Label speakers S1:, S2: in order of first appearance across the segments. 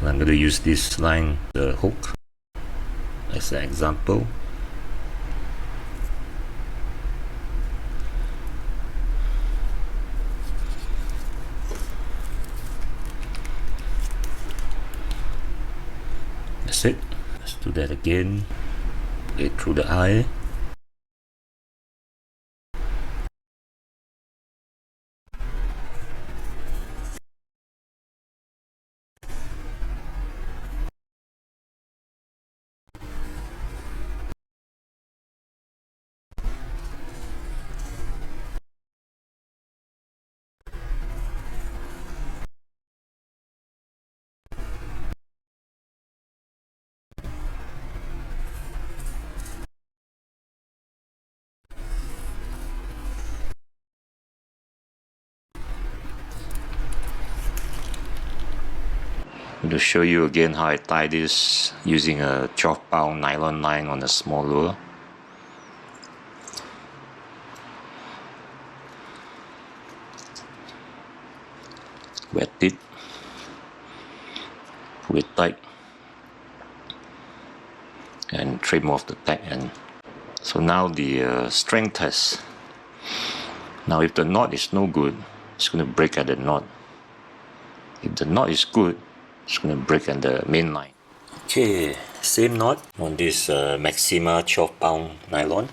S1: I'm going to use this line, the hook, as an example. That's it. Let's do that again. Put it through the eye. I'm going to show you again how I tie this using a 12-pound nylon line on a small lure. Wet it, pull it tight, and trim off the tack end. So now the strength test. Now if the knot is no good, it's going to break at the knot. If the knot is good, it's going to break at the main line. Okay, same knot on this Maxima 12-pound nylon.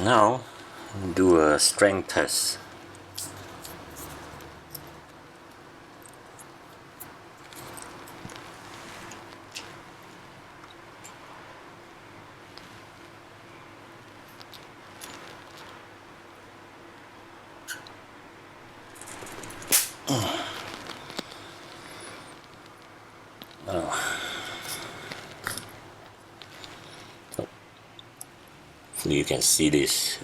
S1: Now do a strength test. So you can see this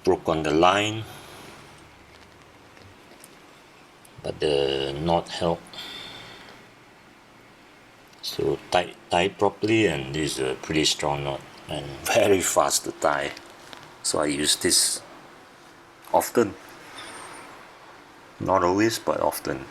S1: broke on the line, but the knot held. So tie properly, and this is a pretty strong knot and very fast to tie. So I use this often. Not always, but often.